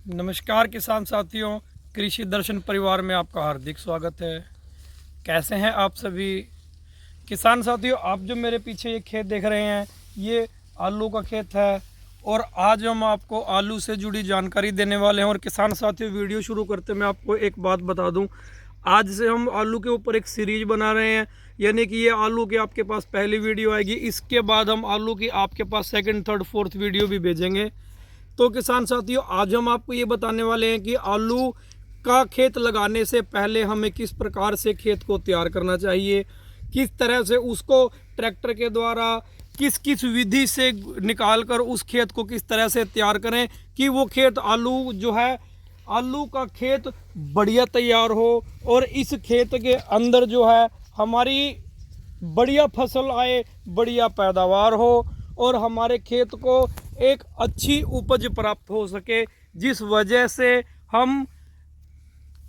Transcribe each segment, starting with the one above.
नमस्कार किसान साथियों, कृषि दर्शन परिवार में आपका हार्दिक स्वागत है। कैसे हैं आप सभी किसान साथियों? आप जो मेरे पीछे ये खेत देख रहे हैं, ये आलू का खेत है और आज हम आपको आलू से जुड़ी जानकारी देने वाले हैं। और किसान साथियों, वीडियो शुरू करते मैं आपको एक बात बता दूं, आज से हम आलू के ऊपर एक सीरीज बना रहे हैं। यानी कि ये आलू की आपके पास पहली वीडियो आएगी, इसके बाद हम आलू की आपके पास सेकंड, थर्ड, फोर्थ वीडियो भी भेजेंगे। तो किसान साथियों, आज हम आपको ये बताने वाले हैं कि आलू का खेत लगाने से पहले हमें किस प्रकार से खेत को तैयार करना चाहिए, किस तरह से उसको ट्रैक्टर के द्वारा किस किस विधि से निकाल कर उस खेत को किस तरह से तैयार करें कि वो खेत आलू जो है, आलू का खेत बढ़िया तैयार हो और इस खेत के अंदर जो है हमारी बढ़िया फसल आए, बढ़िया पैदावार हो और हमारे खेत को एक अच्छी उपज प्राप्त हो सके, जिस वजह से हम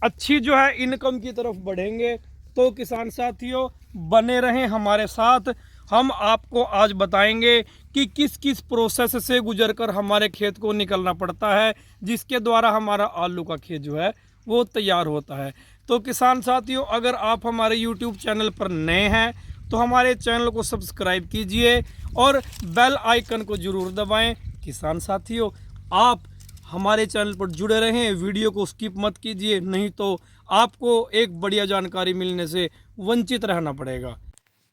अच्छी जो है इनकम की तरफ बढ़ेंगे। तो किसान साथियों, बने रहें हमारे साथ। हम आपको आज बताएंगे कि किस किस प्रोसेस से गुजरकर हमारे खेत को निकलना पड़ता है, जिसके द्वारा हमारा आलू का खेत जो है वो तैयार होता है। तो किसान साथियों, अगर आप हमारे यूट्यूब चैनल पर नए हैं तो हमारे चैनल को सब्सक्राइब कीजिए और बेल आइकन को जरूर दबाएं। किसान साथियों, आप हमारे चैनल पर जुड़े रहें, वीडियो को स्किप मत कीजिए, नहीं तो आपको एक बढ़िया जानकारी मिलने से वंचित रहना पड़ेगा।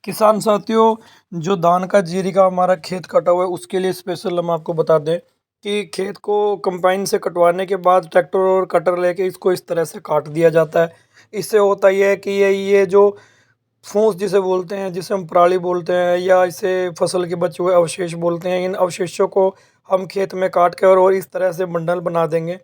किसान साथियों, जो धान का जीरी का हमारा खेत कटा हुआ है, उसके लिए स्पेशल हम आपको बता दें कि खेत को कंबाइन से कटवाने के बाद ट्रैक्टर और कटर लेके इसको इस तरह से काट दिया जाता है। इससे होता यह है कि ये जो फूस जिसे बोलते हैं, जिसे हम पराली बोलते हैं या इसे फसल के बचे हुए अवशेष बोलते हैं, इन अवशेषों को हम खेत में काट के और इस तरह से बंडल बना देंगे।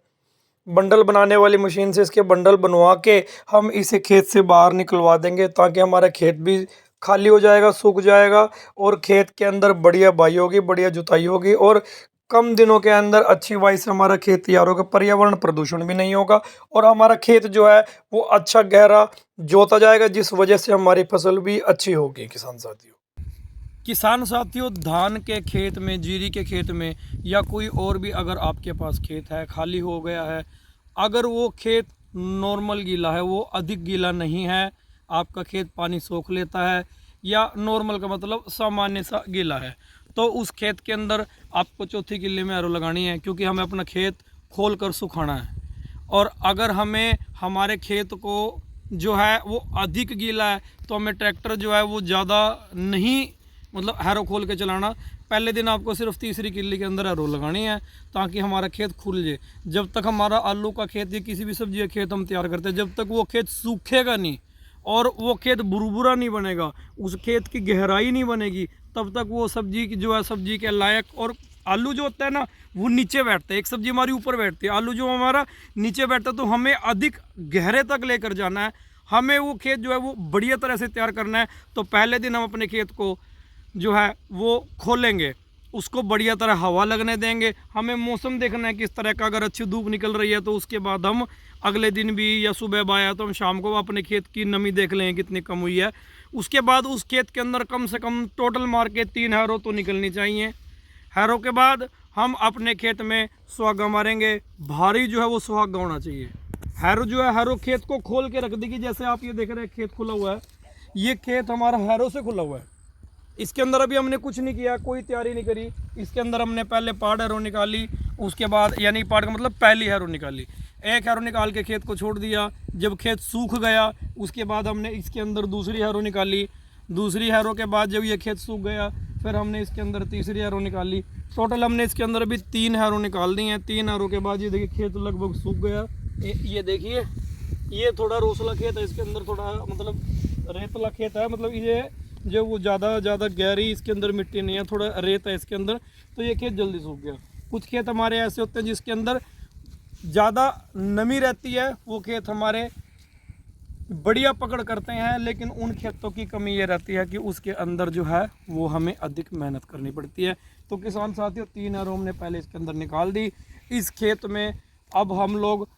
बंडल बनाने वाली मशीन से इसके बंडल बनवा के हम इसे खेत से बाहर निकलवा देंगे, ताकि हमारा खेत भी खाली हो जाएगा, सूख जाएगा और खेत के अंदर बढ़िया बाई होगी, बढ़िया जुताई होगी और कम दिनों के अंदर अच्छी वाई से हमारा खेत तैयार होगा। पर्यावरण प्रदूषण भी नहीं होगा और हमारा खेत जो है वो अच्छा गहरा जोता जाएगा, जिस वजह से हमारी फसल भी अच्छी होगी। किसान साथियों, धान के खेत में, जीरी के खेत में या कोई और भी अगर आपके पास खेत है, खाली हो गया है, अगर वो खेत नॉर्मल गीला है, वो अधिक गीला नहीं है, आपका खेत पानी सोख लेता है, या नॉर्मल का मतलब सामान्य सा गीला है, तो उस खेत के अंदर आपको चौथी किल्ले में एरो लगानी है, क्योंकि हमें अपना खेत खोल कर सुखाना है। और अगर हमें हमारे खेत को जो है वो अधिक गीला है तो हमें ट्रैक्टर जो है वो ज़्यादा नहीं, मतलब हैरो खोल के चलाना। पहले दिन आपको सिर्फ तीसरी किल्ली के अंदर हैरो लगानी है, ताकि हमारा खेत खुल जाए। जब तक हमारा आलू का खेत या किसी भी सब्जी का खेत हम तैयार करते हैं, जब तक वो खेत सूखेगा नहीं और वो खेत बुरबुरा नहीं बनेगा, उस खेत की गहराई नहीं बनेगी, तब तक वो सब्जी की जो है सब्जी के लायक। और आलू जो होता है ना, वो नीचे बैठता है, एक सब्जी हमारी ऊपर बैठती है, आलू जो हमारा नीचे बैठता है। तो हमें अधिक गहरे तक लेकर जाना है, हमें वो खेत जो है वो बढ़िया तरह से तैयार करना है। तो पहले दिन हम अपने खेत को जो है वो खोलेंगे, उसको बढ़िया तरह हवा लगने देंगे। हमें मौसम देखना है किस तरह का, अगर अच्छी धूप निकल रही है तो उसके बाद हम अगले दिन भी, या सुबह बाया तो हम शाम को अपने खेत की नमी देख लें कितनी कम हुई है। उसके बाद उस खेत के अंदर कम से कम टोटल मार के 3 हैरो तो निकलनी चाहिए। हैरो के बाद हम अपने खेत में सुहागा मारेंगे, भारी जो है वो सुहागा होना चाहिए। हैरो जो है, हैरो खेत को खोल के रख देगी। जैसे आप ये देख रहे हैं खेत खुला हुआ है, ये खेत हमारा हैरो से खुला हुआ है। इसके अंदर अभी हमने कुछ नहीं किया, कोई तैयारी नहीं करी। इसके अंदर हमने पहले पार्ट हैरो निकाली, उसके बाद, यानी पार्ट का मतलब पहली हैरो निकाली, एक हैरो निकाल के खेत को छोड़ दिया। जब खेत सूख गया उसके बाद हमने इसके अंदर दूसरी हैरो निकाली, दूसरी हैरो के बाद जब ये खेत सूख गया फिर हमने इसके अंदर तीसरी हैरो निकाली। टोटल हमने इसके अंदर अभी 3 हैरो निकाल दी हैं। 3 हैरो के बाद ये देखिए खेत लगभग सूख गया। ये देखिए, ये थोड़ा रोसला खेत है, इसके अंदर थोड़ा मतलब रेतला खेत है, मतलब ये जो वो ज़्यादा गहरी इसके अंदर मिट्टी नहीं है, थोड़ा रेत है इसके अंदर, तो ये खेत जल्दी सूख गया। कुछ खेत हमारे ऐसे होते हैं जिसके अंदर ज़्यादा नमी रहती है, वो खेत हमारे बढ़िया पकड़ करते हैं, लेकिन उन खेतों की कमी ये रहती है कि उसके अंदर जो है वो हमें अधिक मेहनत करनी पड़ती है। तो किसान साथियों, 3 हैरो हमने पहले इसके अंदर निकाल दी। इस खेत में अब हम लोग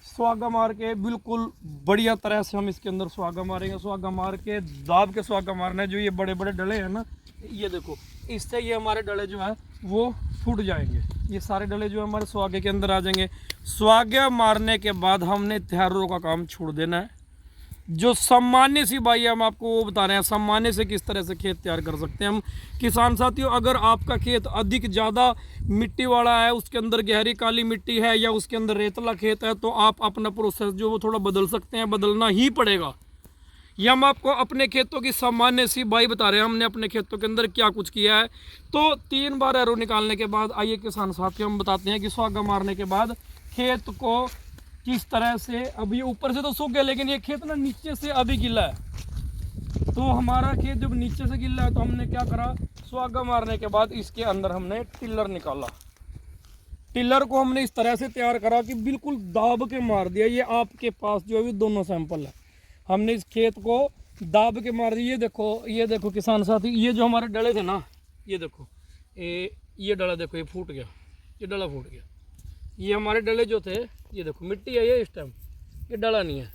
सुहागा मार के, बिल्कुल बढ़िया तरह से हम इसके अंदर सुहागा मारेंगे। सुहागा मार के दाब के सुहागा मारना है। जो ये बड़े बड़े डले हैं ना, ये देखो, इससे ये हमारे डले जो है वो फूट जाएंगे। ये सारे डले जो हमारे सुहागे के अंदर आ जाएंगे। सुहागे मारने के बाद हमने त्यारों का काम छोड़ देना है। जो सामान्य सी बाई हम आपको वो बता रहे हैं, सामान्य से किस तरह से खेत तैयार कर सकते हैं हम। किसान साथियों, अगर आपका खेत अधिक ज़्यादा मिट्टी वाला है, उसके अंदर गहरी काली मिट्टी है या उसके अंदर रेतला खेत है, तो आप अपना प्रोसेस जो वो थोड़ा बदल सकते हैं, बदलना ही पड़ेगा। ये हम आपको अपने खेतों की सामान्य सी बाई बता रहे हैं, हमने अपने खेतों के अंदर क्या कुछ किया है। तो 3 बार एरो निकालने के बाद आइए किसान साथियों हम बताते हैं कि सुहागा मारने के बाद खेत को किस तरह से। अब ये ऊपर से तो सूख गया, लेकिन ये खेत ना नीचे से अभी गीला है। तो हमारा खेत जब नीचे से गीला है तो हमने क्या करा, सुहागा मारने के बाद इसके अंदर हमने टिल्लर निकाला। टिल्लर को हमने इस तरह से तैयार करा कि बिल्कुल दाब के मार दिया। ये आपके पास जो है दोनों सैंपल है, हमने इस खेत को दाब के मार दिया। ये देखो किसान साथी, ये जो हमारे डले थे ना, ये देखो ये डला देखो, ये फूट गया, ये डला फूट गया। ये हमारे डले जो थे, ये देखो मिट्टी है ये इस टाइम, ये डला नहीं है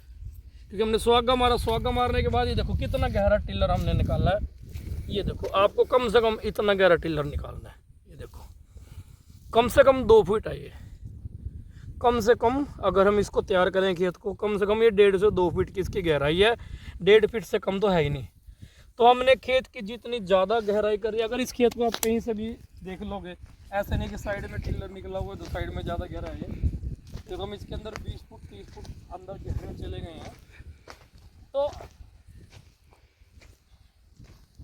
क्योंकि हमने सुहागा मारा। सुहागा मारने के बाद ये देखो कितना गहरा टिल्लर हमने निकाला है। ये देखो आपको कम से कम इतना गहरा टिल्लर निकालना है। ये देखो कम से कम 2 फीट है ये, कम से कम अगर हम इसको तैयार करें खेत को, कम से कम ये 1.5 से 2 फीट की इसकी गहराई है। 1.5 फीट से कम तो है ही नहीं। तो हमने खेत की जितनी ज़्यादा गहराई करी, अगर इस खेत को आप कहीं से भी देख लोगे, ऐसे नहीं कि साइड में टिल्लर निकला हुआ है तो साइड में ज़्यादा गहरा है। तो हम इसके अंदर 20 फुट 30 फुट अंदर गहरे चले गए हैं। तो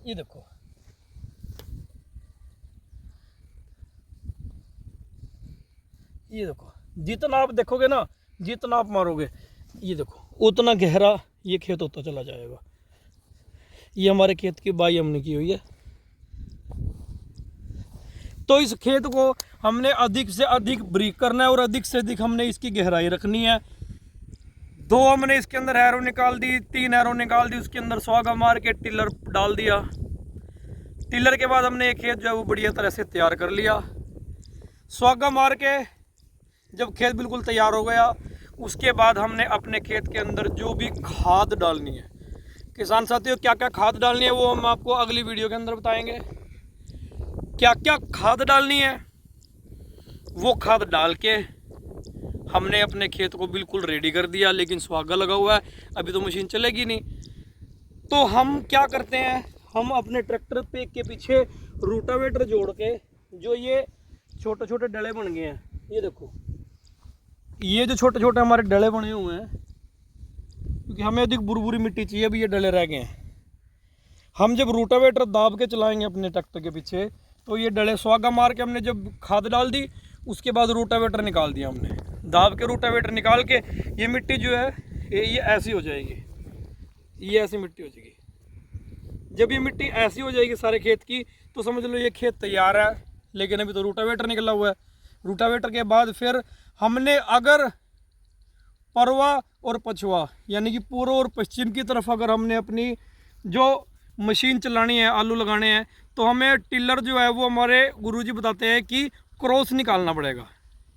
ये देखो, ये देखो जितना आप देखोगे ना, जितना आप मारोगे, ये देखो उतना गहरा ये खेत होता चला जाएगा। ये हमारे खेत की बाई हमने की हुई है। तो इस खेत को हमने अधिक से अधिक ब्रीक करना है और अधिक से अधिक हमने इसकी गहराई रखनी है। 2 हमने इसके अंदर एरो निकाल दी, 3 एरो निकाल दी, उसके अंदर सुहागा मार के टिल्लर डाल दिया। टिल्लर के बाद हमने एक खेत जो है वो बढ़िया तरह से तैयार कर लिया। सुहागा मार के जब खेत बिल्कुल तैयार हो गया, उसके बाद हमने अपने खेत के अंदर जो भी खाद डालनी है, किसान साथियों क्या क्या खाद डालनी है वो हम आपको अगली वीडियो के अंदर बताएंगे। क्या क्या खाद डालनी है वो खाद डाल के हमने अपने खेत को बिल्कुल रेडी कर दिया। लेकिन सुहागा लगा हुआ है, अभी तो मशीन चलेगी नहीं। तो हम क्या करते हैं, हम अपने ट्रैक्टर पे के पीछे रूटावेटर जोड़ के, जो ये छोटे छोटे डले बन गए हैं, ये देखो ये जो छोटे छोटे हमारे डले बने हुए हैं, क्योंकि हमें अधिक बुरबुरी मिट्टी चाहिए, अभी ये डले रह गए हैं। हम जब रूटावेटर दाब के चलाएंगे अपने ट्रैक्टर के पीछे, तो ये डले सुहागा मार के हमने जब खाद डाल दी, उसके बाद रूटावेटर निकाल दिया हमने, दाब के रूटावेटर निकाल के ये मिट्टी जो है ये ऐसी हो जाएगी, ये ऐसी मिट्टी हो जाएगी। जब ये मिट्टी ऐसी हो जाएगी सारे खेत की, तो समझ लो ये खेत तैयार है। लेकिन अभी तो रूटावेटर निकला हुआ है। रूटावेटर के बाद फिर हमने अगर परवा और पछवा यानी कि पूर्व और पश्चिम की तरफ अगर हमने अपनी जो मशीन चलानी है, आलू लगाने हैं, तो हमें टिल्लर जो है वो हमारे गुरुजी बताते हैं कि क्रॉस निकालना पड़ेगा,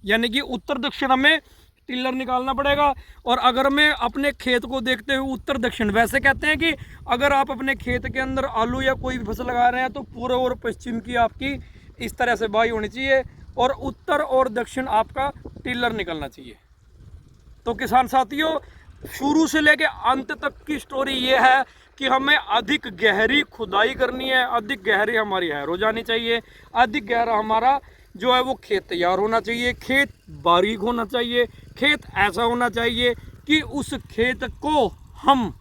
यानी कि उत्तर दक्षिण हमें टिल्लर निकालना पड़ेगा। और अगर हमें अपने खेत को देखते हुए उत्तर दक्षिण, वैसे कहते हैं कि अगर आप अपने खेत के अंदर आलू या कोई भी फसल लगा रहे हैं तो पूर्व और पश्चिम की आपकी इस तरह से बाई होनी चाहिए और उत्तर और दक्षिण आपका टिल्लर निकलना चाहिए। तो किसान साथियों, शुरू से लेके अंत तक की स्टोरी ये है कि हमें अधिक गहरी खुदाई करनी है, अधिक गहरी हमारी हैरो जानी चाहिए, अधिक गहरा हमारा जो है वो खेत तैयार होना चाहिए, खेत बारीक होना चाहिए, खेत ऐसा होना चाहिए कि उस खेत को हम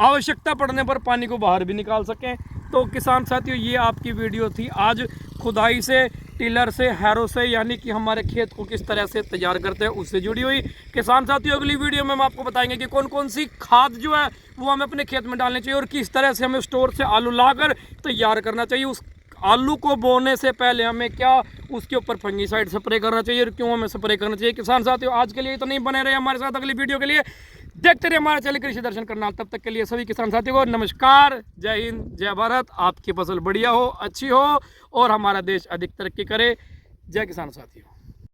आवश्यकता पड़ने पर पानी को बाहर भी निकाल सकें। तो किसान साथियों, ये आपकी वीडियो थी आज खुदाई से, टिलर से, हैरो से, यानी कि हमारे खेत को किस तरह से तैयार करते हैं उससे जुड़ी हुई। किसान साथियों, अगली वीडियो में हम आपको बताएंगे कि कौन कौन सी खाद जो है वो हमें अपने खेत में डालनी चाहिए और किस तरह से हमें स्टोर से आलू लाकर तैयार करना चाहिए। उस आलू को बोने से पहले हमें क्या उसके ऊपर फंगीसाइड स्प्रे करना चाहिए और क्यों हमें स्प्रे करना चाहिए। किसान साथियों, आज के लिए तो नहीं बने रहे हमारे साथ, अगली वीडियो के लिए देखते रहिए हमारे चैनल कृषि दर्शन करनाल। तब तक के लिए सभी किसान साथियों को नमस्कार, जय हिंद, जय भारत। आपकी फसल बढ़िया हो, अच्छी हो और हमारा देश अधिक तरक्की करे। जय किसान साथियों।